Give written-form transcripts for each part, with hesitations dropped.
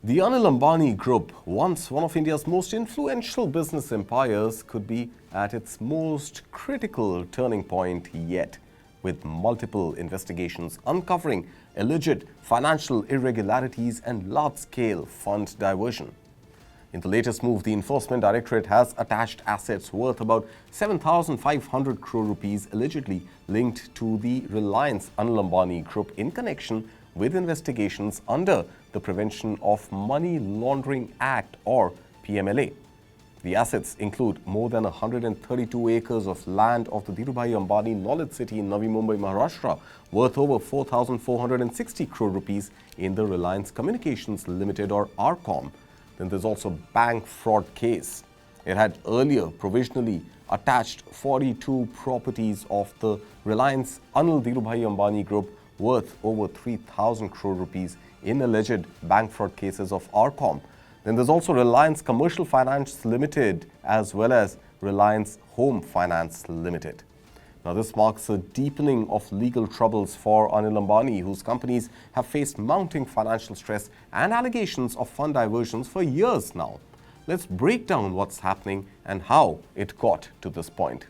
The Anil Ambani Group, once one of India's most influential business empires, could be at its most critical turning point yet, with multiple investigations uncovering alleged financial irregularities and large-scale fund diversion. In the latest move, the Enforcement Directorate has attached assets worth about 7,500 crore rupees allegedly linked to the Reliance Anil Ambani Group in connection with investigations under the Prevention of Money Laundering Act or PMLA. The assets include more than 132 acres of land of the Dhirubhai Ambani Knowledge City in Navi Mumbai, Maharashtra, worth over 4,460 crore rupees in the Reliance Communications Limited or RCOM. Then there's also bank fraud case. It had earlier provisionally attached 42 properties of the Reliance Anil Dhirubhai Ambani Group worth over 3,000 crore rupees in alleged bank fraud cases of RCOM. Then there's also Reliance Commercial Finance Limited as well as Reliance Home Finance Limited. Now, this marks a deepening of legal troubles for Anil Ambani, whose companies have faced mounting financial stress and allegations of fund diversions for years now. Let's break down what's happening and how it got to this point.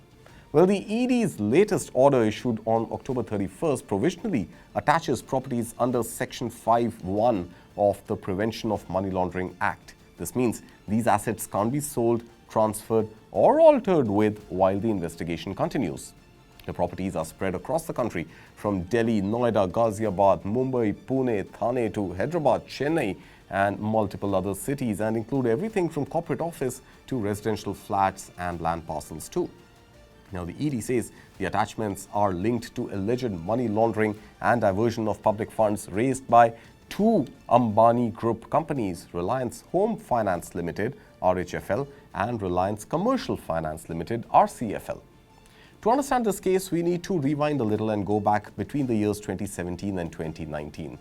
Well, the ED's latest order issued on October 31st provisionally attaches properties under Section 5(1) of the Prevention of Money Laundering Act. This means these assets can't be sold, transferred or altered with while the investigation continues. The properties are spread across the country from Delhi, Noida, Ghaziabad, Mumbai, Pune, Thane to Hyderabad, Chennai and multiple other cities, and include everything from corporate office to residential flats and land parcels too. Now, the ED says the attachments are linked to alleged money laundering and diversion of public funds raised by two Ambani Group companies, Reliance Home Finance Limited, RHFL, and Reliance Commercial Finance Limited, RCFL. To understand this case, we need to rewind a little and go back between the years 2017 and 2019.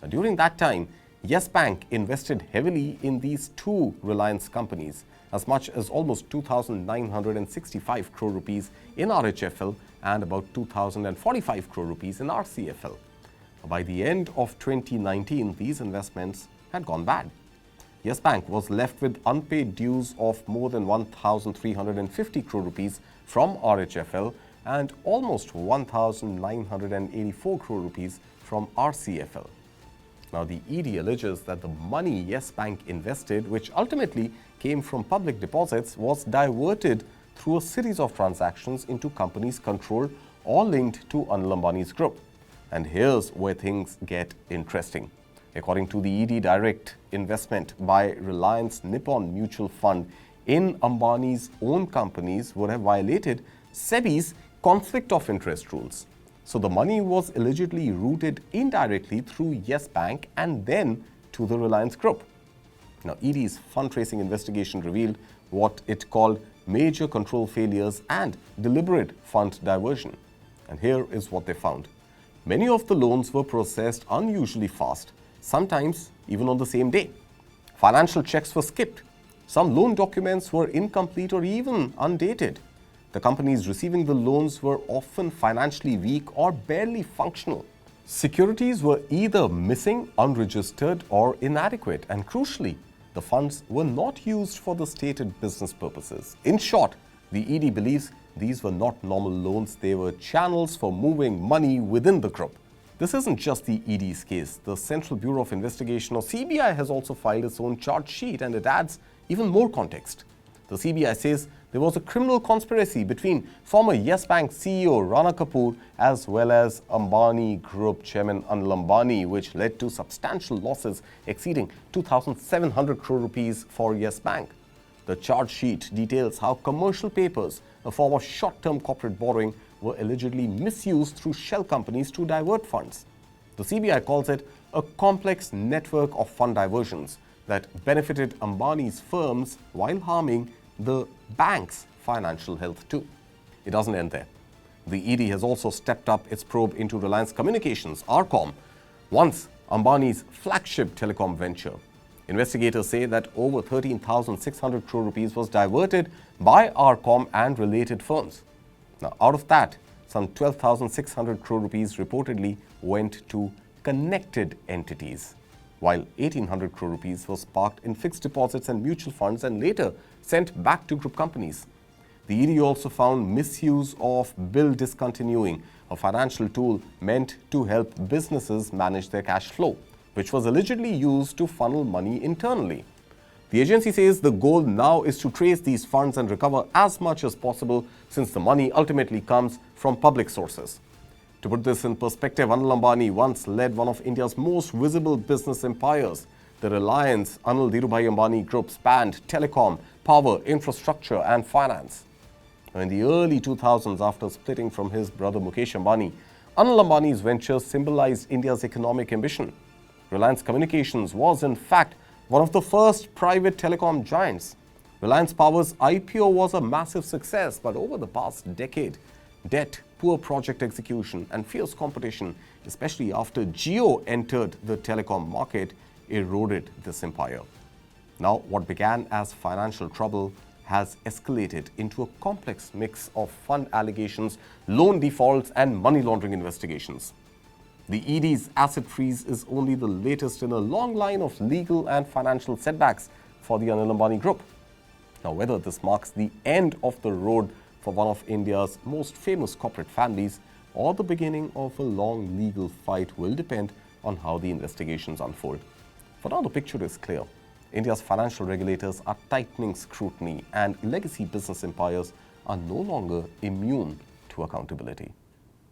Now, during that time, Yes Bank invested heavily in these two Reliance companies, as much as almost 2,965 crore rupees in RHFL and about 2,045 crore rupees in RCFL. By the end of 2019, these investments had gone bad. Yes Bank was left with unpaid dues of more than 1,350 crore rupees from RHFL and almost 1,984 crore rupees from RCFL. Now, the ED alleges that the money Yes Bank invested, which ultimately came from public deposits, was diverted through a series of transactions into companies controlled or linked to Anil Ambani's group. And here's where things get interesting. According to the ED, direct investment by Reliance Nippon Mutual Fund in Ambani's own companies would have violated SEBI's conflict of interest rules. So the money was allegedly routed indirectly through Yes Bank and then to the Reliance Group. Now, ED's fund tracing investigation revealed what it called major control failures and deliberate fund diversion. And here is what they found. Many of the loans were processed unusually fast, sometimes even on the same day. Financial checks were skipped. Some loan documents were incomplete or even undated. The companies receiving the loans were often financially weak or barely functional. Securities were either missing, unregistered, or inadequate. And crucially, the funds were not used for the stated business purposes. In short, the ED believes these were not normal loans. They were channels for moving money within the group. This isn't just the ED's case. The Central Bureau of Investigation, or CBI, has also filed its own charge sheet, and it adds even more context. The CBI says there was a criminal conspiracy between former Yes Bank CEO Rana Kapoor as well as Ambani Group Chairman Anil Ambani, which led to substantial losses exceeding 2,700 crore rupees for Yes Bank. The charge sheet details how commercial papers, a form of short-term corporate borrowing, were allegedly misused through shell companies to divert funds. The CBI calls it a complex network of fund diversions that benefited Ambani's firms while harming the bank's financial health too. It doesn't end there. The ED has also stepped up its probe into Reliance Communications, RCOM, once Ambani's flagship telecom venture. Investigators say that over 13,600 crore rupees was diverted by RCOM and related firms. Now, out of that, some 12,600 crore rupees reportedly went to connected entities. while 1,800 crore rupees was parked in fixed deposits and mutual funds and later sent back to group companies. The ED also found misuse of bill discontinuing, a financial tool meant to help businesses manage their cash flow, which was allegedly used to funnel money internally. The agency says the goal now is to trace these funds and recover as much as possible since the money ultimately comes from public sources. To put this in perspective, Anil Ambani once led one of India's most visible business empires. The Reliance Dhirubhai Ambani Group spanned telecom, power, infrastructure and finance. In the early 2000s, after splitting from his brother Mukesh Ambani, Anil Ambani's ventures symbolized India's economic ambition. Reliance Communications was, in fact, one of the first private telecom giants. Reliance Power's IPO was a massive success, but over the past decade, debt, poor project execution and fierce competition, especially after Jio entered the telecom market, eroded this empire. Now, what began as financial trouble has escalated into a complex mix of fund allegations, loan defaults and money laundering investigations. The ED's asset freeze is only the latest in a long line of legal and financial setbacks for the Anil Ambani Group. Now, whether this marks the end of the road for one of India's most famous corporate families or the beginning of a long legal fight will depend on how the investigations unfold. For now, the picture is clear. India's financial regulators are tightening scrutiny and legacy business empires are no longer immune to accountability.